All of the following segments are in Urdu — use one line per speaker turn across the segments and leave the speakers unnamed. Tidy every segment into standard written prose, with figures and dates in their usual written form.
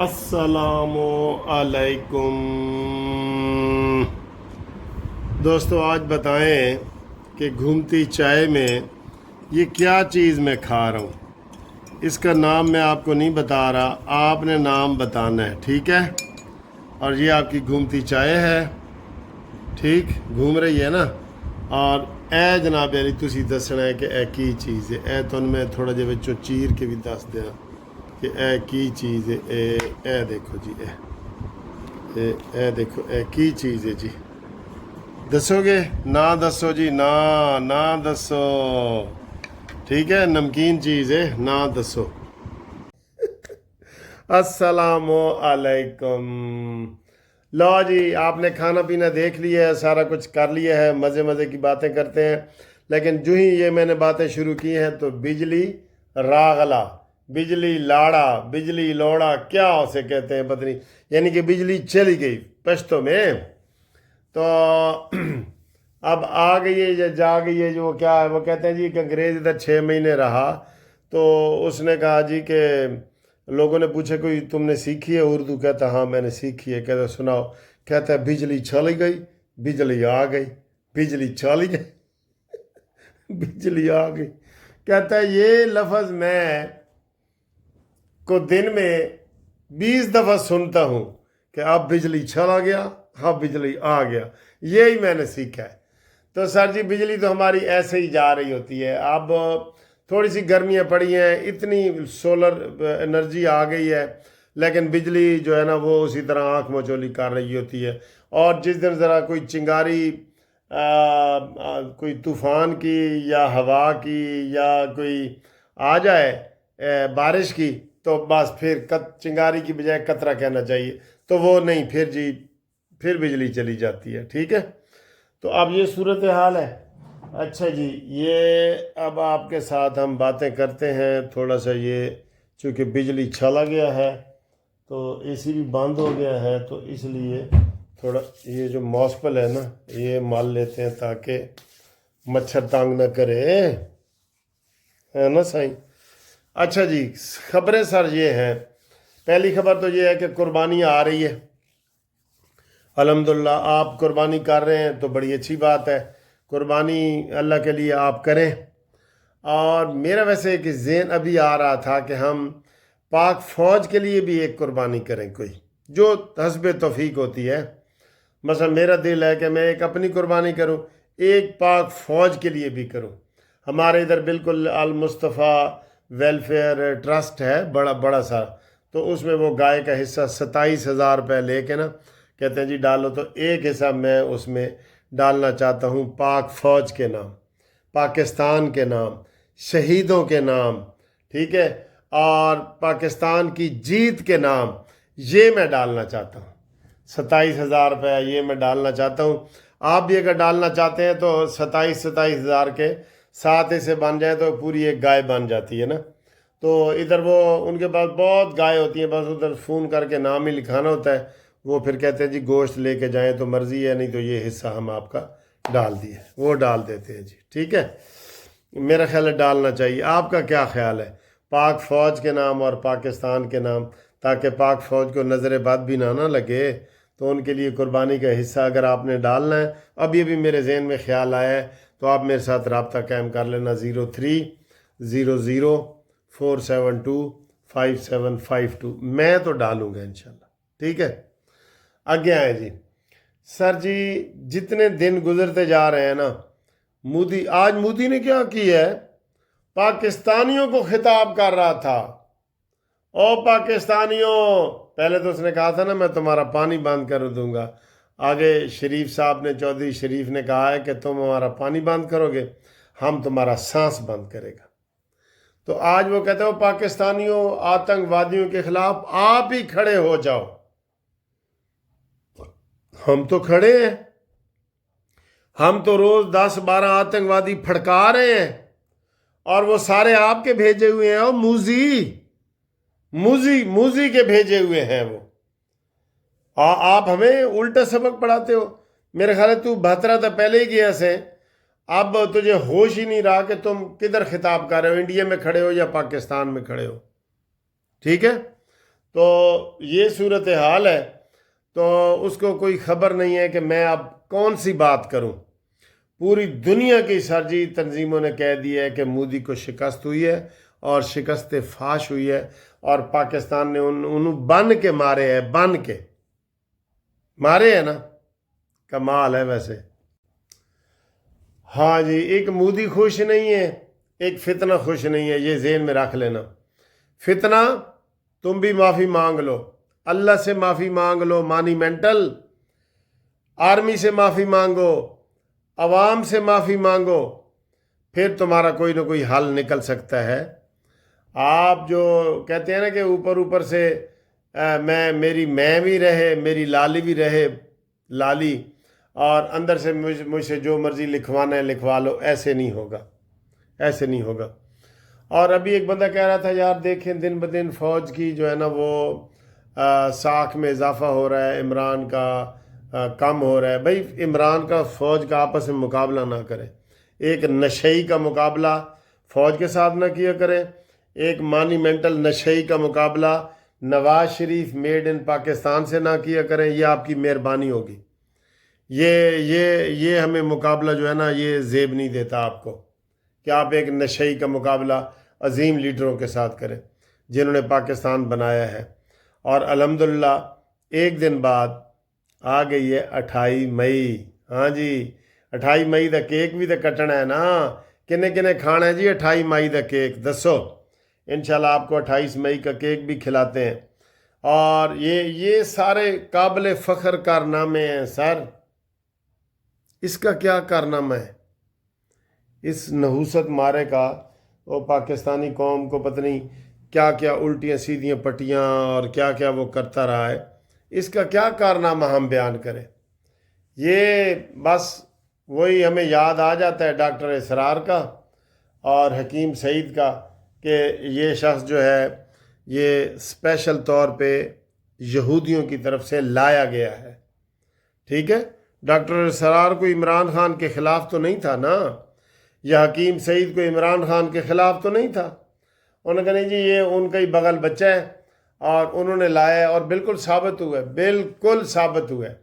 السلام علیکم دوستو، آج بتائیں کہ گھومتی چائے میں یہ کیا چیز میں کھا رہا ہوں۔ اس کا نام میں آپ کو نہیں بتا رہا، آپ نے نام بتانا ہے، ٹھیک ہے؟ اور یہ آپ کی گھومتی چائے ہے، ٹھیک گھوم رہی ہے نا۔ اور اے جناب علی تسی دسنا ہے کہ اے کی چیز ہے، اے تو میں تھوڑا جہا بچوں چیر کے بھی دس دیا کہ اے کی چیز ہے۔ اے دیکھو جی، اے دیکھو اے کی چیز ہے جی، دسو گے؟ نہ دسو جی، نہ دسو، ٹھیک ہے؟ نمکین چیز ہے، نہ دسو۔ السلام علیکم۔ لو جی، آپ نے کھانا پینا دیکھ لیا ہے، سارا کچھ کر لیا ہے، مزے مزے کی باتیں کرتے ہیں، لیکن جو ہی یہ میں نے باتیں شروع کی ہیں تو بجلی راغلا، بجلی لاڑا، بجلی لوڑا، کیا اسے کہتے ہیں پتہ نہیں، یعنی کہ بجلی چلی گئی پشتوں میں۔ تو اب آ گئی ہے یا جا گئی ہے، جو وہ کیا ہے، وہ کہتے ہیں جی کہ انگریز ادھر 6 مہینے رہا، تو اس نے کہا جی کہ لوگوں نے پوچھا کوئی تم نے سیکھی ہے اردو؟ کہتا ہاں میں نے سیکھی ہے۔ کہتا سناؤ؟ کہتا ہے بجلی چلی گئی، بجلی آ گئی، بجلی چلی گئی، بجلی آ گئی۔ کہتا ہے یہ لفظ میں کو دن میں 20 دفعہ سنتا ہوں کہ اب بجلی چلا گیا، اب بجلی آ گیا، یہی میں نے سیکھا ہے۔ تو سر جی بجلی تو ہماری ایسے ہی جا رہی ہوتی ہے، اب تھوڑی سی گرمیاں پڑی ہیں، اتنی سولر انرجی آ گئی ہے، لیکن بجلی جو ہے نا وہ اسی طرح آنکھ مچولی کر رہی ہوتی ہے۔ اور جس دن ذرا کوئی چنگاری کوئی طوفان کی یا ہوا کی یا کوئی آ جائے بارش کی، تو بس پھر چنگاری کی بجائے قطرہ کہنا چاہیے، تو وہ نہیں، پھر جی پھر بجلی چلی جاتی ہے، ٹھیک ہے؟ تو اب یہ صورتحال ہے۔ اچھا جی، یہ اب آپ کے ساتھ ہم باتیں کرتے ہیں تھوڑا سا، یہ چونکہ بجلی چلا گیا ہے تو اے سی بھی بند ہو گیا ہے، تو اس لیے تھوڑا یہ جو موسپل ہے نا یہ مال لیتے ہیں تاکہ مچھر تانگ نہ کرے، ہے نا سائیں؟ اچھا جی، خبریں سر یہ ہیں، پہلی خبر تو یہ ہے کہ قربانی آ رہی ہے، الحمدللہ آپ قربانی کر رہے ہیں تو بڑی اچھی بات ہے، قربانی اللہ کے لیے آپ کریں۔ اور میرا ویسے ایک ذہن ابھی آ رہا تھا کہ ہم پاک فوج کے لیے بھی ایک قربانی کریں، کوئی جو حسب توفیق ہوتی ہے۔ مثلا میرا دل ہے کہ میں ایک اپنی قربانی کروں، ایک پاک فوج کے لیے بھی کروں۔ ہمارے ادھر بالکل المصطفیٰ ویلفیئر ٹرسٹ ہے، بڑا بڑا سا، تو اس میں وہ گائے کا حصہ 27,000 روپے لے کے نا کہتے ہیں جی ڈالو، تو ایک حصہ میں اس میں ڈالنا چاہتا ہوں پاک فوج کے نام، پاکستان کے نام، شہیدوں کے نام، ٹھیک ہے، اور پاکستان کی جیت کے نام، یہ میں ڈالنا چاہتا ہوں۔ 27,000 روپے یہ میں ڈالنا چاہتا ہوں۔ آپ بھی اگر ڈالنا چاہتے ہیں تو 27,000 کے 7 حصے بن جائیں تو پوری ایک گائے بن جاتی ہے نا۔ تو ادھر وہ ان کے پاس بہت گائے ہوتی ہیں، بس ادھر فون کر کے نام ہی لکھانا ہوتا ہے، وہ پھر کہتے ہیں جی گوشت لے کے جائیں تو مرضی ہے، نہیں تو یہ حصہ ہم آپ کا ڈال دیے، وہ ڈال دیتے ہیں جی، ٹھیک ہے؟ میرا خیال ہے ڈالنا چاہیے۔ آپ کا کیا خیال ہے؟ پاک فوج کے نام اور پاکستان کے نام، تاکہ پاک فوج کو نظر بد بھی نہ لگے، تو ان کے لیے قربانی کا حصہ اگر آپ نے ڈالنا ہے، اب یہ بھی میرے ذہن میں خیال آیا ہے، تو آپ میرے ساتھ رابطہ قائم کر لینا 0300472572، میں تو ڈالوں گا انشاءاللہ، ٹھیک ہے؟ آگے آئیں جی۔ سر جی جتنے دن گزرتے جا رہے ہیں نا، آج مودی نے کیا کی ہے، پاکستانیوں کو خطاب کر رہا تھا، او پاکستانیوں، پہلے تو اس نے کہا تھا نا میں تمہارا پانی بند کر دوں گا، آگے شریف صاحب نے، چودھری شریف نے کہا ہے کہ تم ہمارا پانی بند کرو گے، ہم تمہارا سانس بند کرے گا۔ تو آج وہ کہتے ہو پاکستانیوں، آتنک وادیوں کے خلاف آپ ہی کھڑے ہو جاؤ۔ ہم تو کھڑے ہیں، ہم تو روز 10-12 آتنک وادی پھڑکا رہے ہیں، اور وہ سارے آپ کے بھیجے ہوئے ہیں، اور موزی کے بھیجے ہوئے ہیں وہ۔ آپ ہمیں الٹا سبق پڑھاتے ہو۔ میرے خیال ہے تو بہترا تھا پہلے ہی گیا سے، اب تجھے ہوش ہی نہیں رہا کہ تم کدھر خطاب کر رہے ہو، انڈیا میں کھڑے ہو یا پاکستان میں کھڑے ہو، ٹھیک ہے؟ تو یہ صورتحال ہے، تو اس کو کوئی خبر نہیں ہے کہ میں اب کون سی بات کروں۔ پوری دنیا کی سرجی تنظیموں نے کہہ دیا ہے کہ مودی کو شکست ہوئی ہے اور شکست فاش ہوئی ہے، اور پاکستان نے انہوں بن کے مارے ہیں، بن کے مارے ہیں نا، کمال ہے ویسے۔ ہاں جی، ایک مودی خوش نہیں ہے، ایک فتنہ خوش نہیں ہے، یہ ذہن میں رکھ لینا۔ فتنہ تم بھی معافی مانگ لو، اللہ سے معافی مانگ لو، مانیمنٹل آرمی سے معافی مانگو، عوام سے معافی مانگو، پھر تمہارا کوئی نہ کوئی حل نکل سکتا ہے۔ آپ جو کہتے ہیں نا کہ اوپر اوپر سے میری میں بھی رہے، میری لالی بھی رہے لالی، اور اندر سے مجھ سے جو مرضی لکھوانا ہے لکھوا لو، ایسے نہیں ہوگا، ایسے نہیں ہوگا۔ اور ابھی ایک بندہ کہہ رہا تھا یار دیکھیں دن بدن فوج کی جو ہے نا وہ ساکھ میں اضافہ ہو رہا ہے، عمران کا کم ہو رہا ہے۔ بھائی عمران کا فوج کا آپس میں مقابلہ نہ کرے، ایک نشئی کا مقابلہ فوج کے ساتھ نہ کیا کرے، ایک مانیمنٹل نشئی کا مقابلہ نواز شریف میڈ ان پاکستان سے نہ کیا کریں، یہ آپ کی مہربانی ہوگی۔ یہ ہمیں مقابلہ جو ہے نا یہ زیب نہیں دیتا آپ کو کہ آپ ایک نشئی کا مقابلہ عظیم لیڈروں کے ساتھ کریں جنہوں نے پاکستان بنایا ہے۔ اور الحمدللہ ایک دن بعد آ گئی ہے 28 مئی۔ ہاں جی 28 مئی دا کیک بھی تو کٹنا ہے نا، کنے کنے کھانا ہے جی 28 مئی دا کیک دسو، انشاءاللہ آپ کو 28 مئی کا کیک بھی کھلاتے ہیں۔ اور یہ سارے قابل فخر کارنامے ہیں سر، اس کا کیا کارنامہ ہے؟ اس نحوست مارے کا وہ پاکستانی قوم کو پتہ نہیں کیا کیا الٹیاں سیدھیاں پٹیاں اور کیا کیا وہ کرتا رہا ہے، اس کا کیا کارنامہ ہم بیان کریں؟ یہ بس وہی ہمیں یاد آ جاتا ہے ڈاکٹر اسرار کا اور حکیم سعید کا کہ یہ شخص جو ہے یہ اسپیشل طور پہ یہودیوں کی طرف سے لایا گیا ہے، ٹھیک ہے۔ ڈاکٹر اسرار کو عمران خان کے خلاف تو نہیں تھا نا، یا حکیم سعید کو عمران خان کے خلاف تو نہیں تھا، انہوں نے کہا نہیں جی یہ ان کا ہی بغل بچہ ہے اور انہوں نے لایا ہے، اور بالکل ثابت ہوا ہے، بالکل ثابت ہوا ہے۔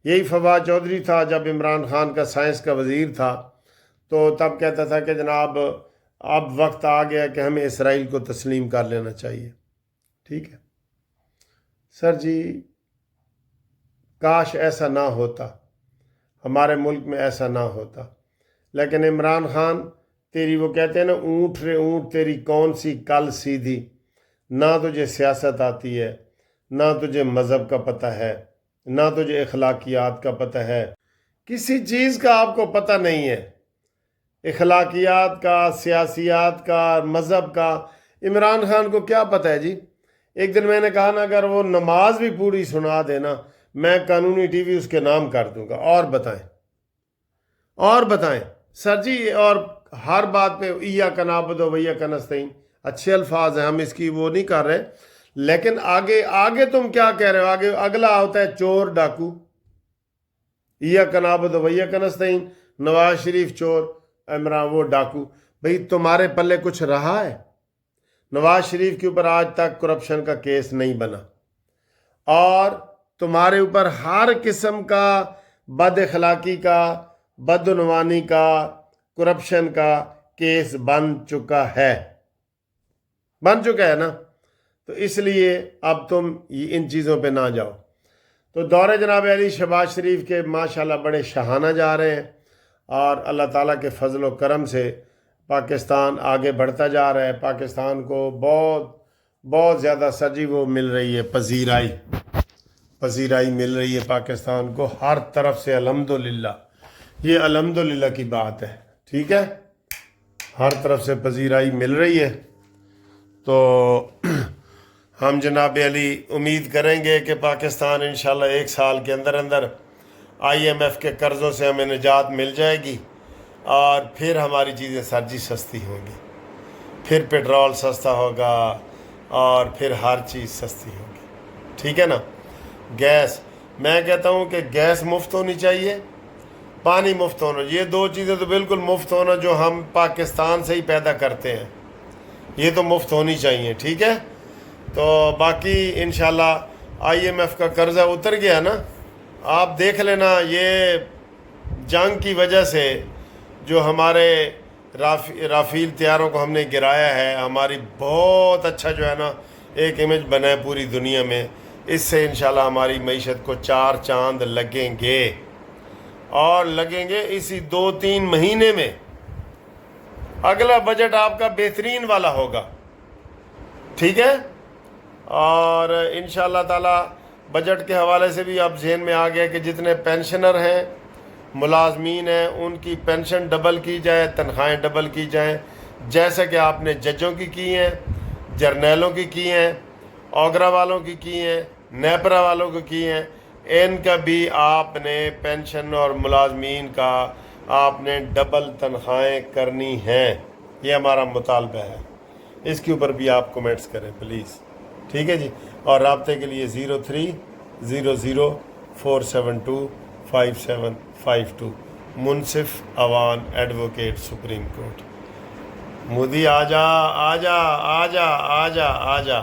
یہی فواد چودھری تھا جب عمران خان کا سائنس کا وزیر تھا، تو تب کہتا تھا کہ جناب اب وقت آ گیا کہ ہمیں اسرائیل کو تسلیم کر لینا چاہیے، ٹھیک ہے۔ سر جی کاش ایسا نہ ہوتا، ہمارے ملک میں ایسا نہ ہوتا، لیکن عمران خان تیری وہ کہتے ہیں نا اونٹ رے اونٹ تیری کون سی کل سیدھی، نہ تجھے سیاست آتی ہے، نہ تجھے مذہب کا پتہ ہے، نہ تجھے اخلاقیات کا پتہ ہے، کسی چیز کا آپ کو پتہ نہیں ہے، اخلاقیات کا، سیاسیات کا، مذہب کا۔ عمران خان کو کیا پتہ ہے جی؟ ایک دن میں نے کہا نا اگر وہ نماز بھی پوری سنا دینا میں قانونی ٹی وی اس کے نام کر دوں گا۔ اور بتائیں، اور بتائیں سر جی، اور ہر بات پہ ایاک نعبد و ایاک نستعین، اچھے الفاظ ہیں، ہم اس کی وہ نہیں کر رہے، لیکن آگے تم کیا کہہ رہے ہو؟ آگے اگلا ہوتا ہے چور ڈاکو، ایاک نعبد و ایاک نستعین، نواز شریف چور، عمران وہ ڈاکو۔ بھئی تمہارے پلے کچھ رہا ہے؟ نواز شریف کے اوپر آج تک کرپشن کا کیس نہیں بنا، اور تمہارے اوپر ہر قسم کا بد اخلاقی کا، بدعنوانی کا، کرپشن کا کیس بن چکا ہے، بن چکا ہے نا۔ تو اس لیے اب تم ان چیزوں پہ نہ جاؤ۔ تو دور جناب علی شہباز شریف کے ماشاءاللہ بڑے شاہانہ جا رہے ہیں، اور اللہ تعالیٰ کے فضل و کرم سے پاکستان آگے بڑھتا جا رہا ہے۔ پاکستان کو بہت زیادہ سجی وہ مل رہی ہے، پذیرائی مل رہی ہے پاکستان کو ہر طرف سے، الحمدللہ۔ یہ الحمدللہ کی بات ہے، ٹھیک ہے، ہر طرف سے پذیرائی مل رہی ہے۔ تو ہم جناب علی امید کریں گے کہ پاکستان انشاءاللہ 1 سال کے اندر IMF کے قرضوں سے ہمیں نجات مل جائے گی، اور پھر ہماری چیزیں سر جی سستی ہوں گی، پھر پیٹرول سستا ہوگا، اور پھر ہر چیز سستی ہوگی، ٹھیک ہے نا۔ گیس، میں کہتا ہوں کہ گیس مفت ہونی چاہیے، پانی مفت ہونا، یہ 2 چیزیں تو بالکل مفت ہونا جو ہم پاکستان سے ہی پیدا کرتے ہیں، یہ تو مفت ہونی چاہیے، ٹھیک ہے۔ تو باقی انشاءاللہ IMF کا قرضہ اتر گیا نا. آپ دیکھ لینا یہ جنگ کی وجہ سے جو ہمارے رافیل طیاروں کو ہم نے گرایا ہے، ہماری بہت اچھا جو ہے نا ایک امیج بنا ہے پوری دنیا میں. اس سے انشاءاللہ ہماری معیشت کو 4 چاند لگیں گے، اور لگیں گے اسی 2-3 مہینے میں. اگلا بجٹ آپ کا بہترین والا ہوگا، ٹھیک ہے. اور انشاءاللہ تعالی بجٹ کے حوالے سے بھی اب ذہن میں آ گیا کہ جتنے پینشنر ہیں، ملازمین ہیں، ان کی پینشن ڈبل کی جائے، تنخواہیں ڈبل کی جائیں، جیسا کہ آپ نے ججوں کی ہیں، جرنیلوں کی ہیں، اوگرا والوں کی ہیں، نیپرا والوں کی ہیں. ان کا بھی آپ نے پینشن اور ملازمین کا آپ نے ڈبل تنخواہیں کرنی ہیں. یہ ہمارا مطالبہ ہے. اس کے اوپر بھی آپ کومنٹس کریں پلیز، ٹھیک ہے جی. اور رابطے کے لیے 0300472575 Munsif Awan advocate Supreme Court. Modi آجا آجا آجا آجا آجا.